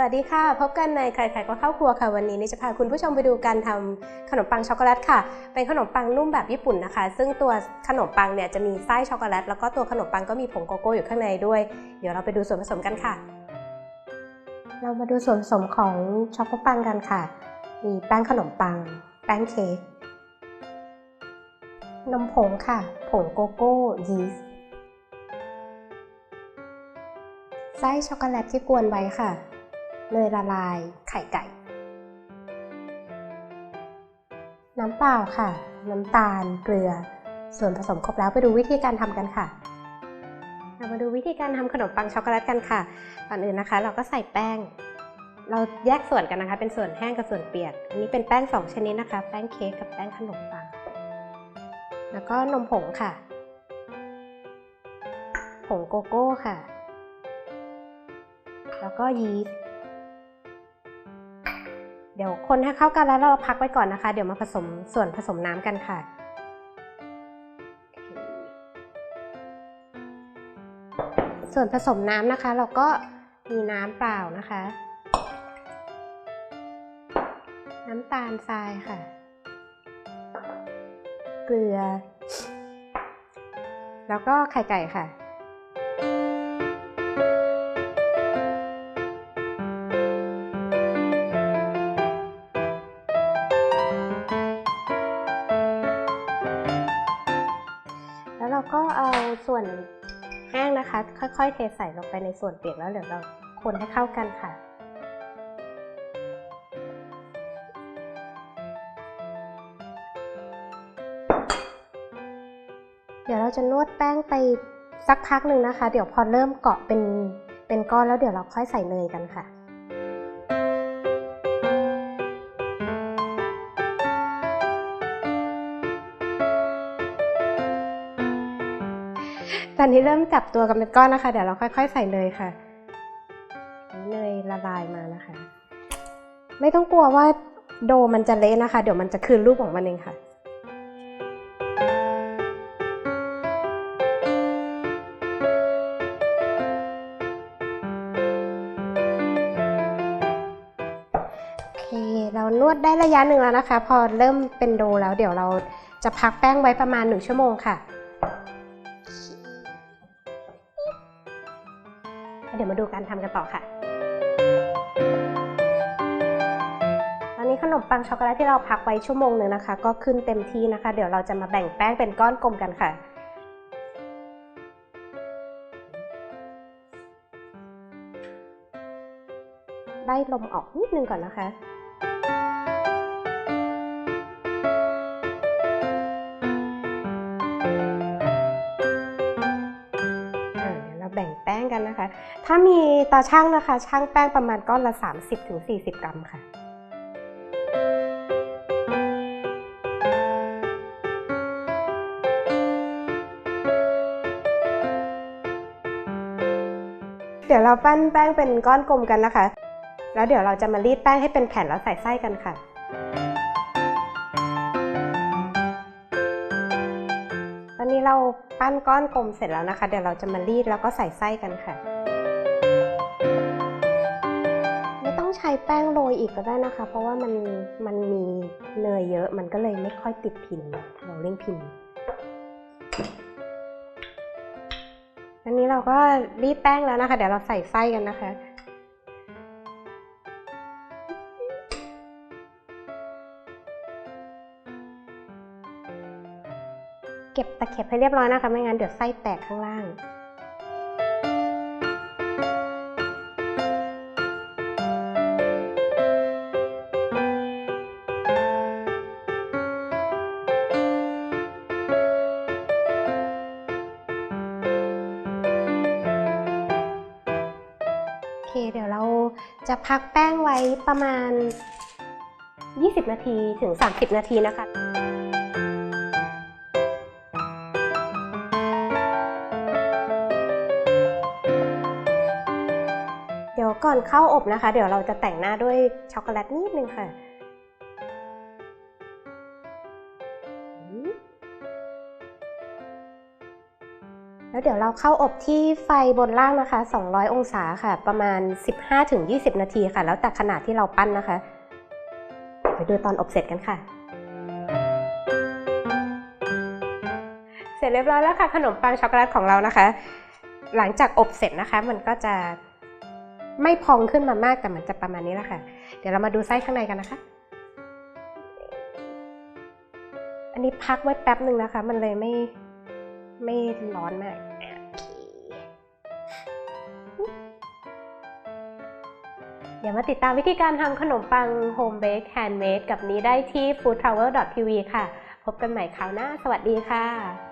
วัสดีค่ะพบกันในใครๆก็เข้าครัวค่ะวันนี้จะพาคุณผู้ชมไปดูการทำขนมปังช็อกโกแลตค่ะเป็นขนมปังนุ่มแบบญี่ปุ่นนะคะซึ่งตัวขนมปังเนี่ยจะมีไส้ช็อกโกแลตแล้วก็ตัวขนมปังก็มีผงโกโก้อยู่ข้างในด้วยเดี๋ยวเราไปดูส่วนผสมกันค่ะเรามาดูส่วนผสมของช็อกโกปังกันค่ะมีแป้งขนมปังแป้งเค้กนมผงค่ะผงโกโก้ยีสต์ไส้ช็อกโกแลตที่กวนไว้ค่ะเนยละลายไข่ไก่น้ำเปล่าค่ะน้ำตาลเกลือส่วนผสมครบแล้วไปดูวิธีการทำกันค่ะเรามาดูวิธีการทำขนมปังช็อกโกแลตกันค่ะก่อนอื่นนะคะเราก็ใส่แป้งเราแยกส่วนกันนะคะเป็นส่วนแห้งกับส่วนเปียกอันนี้เป็นแป้ง2ชนิดนะคะแป้งเค้กกับแป้งขนมปังแล้วก็นมผงค่ะผงโกโก้ค่ะแล้วก็ยีสต์เดี๋ยวคนให้เข้ากันแล้วเราพักไว้ก่อนนะคะเดี๋ยวมาผสมส่วนผสมน้ำกันค่ะส่วนผสมน้ำนะคะเราก็มีน้ำเปล่านะคะน้ำตาลทรายค่ะเกลือแล้วก็ไข่ไก่ค่ะแล้วเราก็เอาส่วนแห้งนะคะค่อยๆเทใส่ลงไปในส่วนเปียกแล้วเดี๋ยวเราคนให้เข้ากันค่ะเดี๋ยวเราจะนวดแป้งไปสักพักหนึ่งนะคะเดี๋ยวพอเริ่มเกาะเป็นก้อนแล้วเดี๋ยวเราค่อยใส่เนยกันค่ะตอนนี้เริ่มจับตัวกันเป็นก้อนนะคะเดี๋ยวเราค่อยๆใส่เนยค่ะเนยละลายมานะคะไม่ต้องกลัวว่าโดมันจะเละนะคะเดี๋ยวมันจะคืนรูปของมันเองค่ะเรานวดได้ระยะหนึ่งแล้วนะคะพอเริ่มเป็นโดแล้วเดี๋ยวเราจะพักแป้งไว้ประมาณ1 ชั่วโมงค่ะเดี๋ยวมาดูการทำกันต่อค่ะตอนนี้ขนมปังช็อกโกแลตที่เราพักไว้1 ชั่วโมงนะคะก็ขึ้นเต็มที่นะคะเดี๋ยวเราจะมาแบ่งแป้งเป็นก้อนกลมกันค่ะได้ลมออกนิดนึงก่อนนะคะแบ่งแป้งกันนะคะถ้ามีตาช่างนะคะช่างแป้งประมาณก้อนละ 30-40 กรัมค่ะเดี๋ยวเราปั้นแป้งเป็นก้อนกลมกันนะคะแล้วเดี๋ยวเราจะมารีดแป้งให้เป็นแผ่นแล้วใส่ไส้กันค่ะตอนนี้เราปั้นก้อนกลมเสร็จแล้วนะคะเดี๋ยวเราจะมารีดแล้วก็ใส่ไส้กันค่ะไม่ต้องใช้แป้งโรยอีกก็ได้นะคะเพราะว่ามันมีเนยเยอะมันก็เลยไม่ค่อยติดพิมพ์โรลลิ่งพิมพ์อันนี้เราก็รีดแป้งแล้วนะคะเดี๋ยวเราใส่ไส้กันนะคะเก็บตะเข็บให้เรียบร้อยนะคะไม่งั้นเดี๋ยวไส้แตกข้างล่างเดี๋ยวเราจะพักแป้งไว้ประมาณ20 นาทีถึง 30 นาทีนะคะเดี๋ยวก่อนเข้าอบนะคะเดี๋ยวเราจะแต่งหน้าด้วยช็อกโกแลตนิดนึงค่ะ แล้วเดี๋ยวเราเข้าอบที่ไฟบนล่างนะคะ200องศาค่ะประมาณ 15-20 นาทีค่ะแล้วแต่ขนาดที่เราปั้นนะคะไปดูตอนอบเสร็จกันค่ะเสร็จเรียบร้อยแล้วค่ะขนมปังช็อกโกแลตของเรานะคะหลังจากอบเสร็จนะคะมันก็จะไม่พองขึ้นมามากแต่มันจะประมาณนี้แหละค่ะเดี๋ยวเรามาดูไส้ข้างในกันนะคะอันนี้พักไว้แป๊บหนึ่งนะคะมันเลยไม่ร้อนมากเดี๋ยวมาติดตามวิธีการทำขนมปังโฮมเบคแฮนด์เมดกับนี้ได้ที่ foodtower.tv ค่ะพบกันใหม่คราวหน้าสวัสดีค่ะ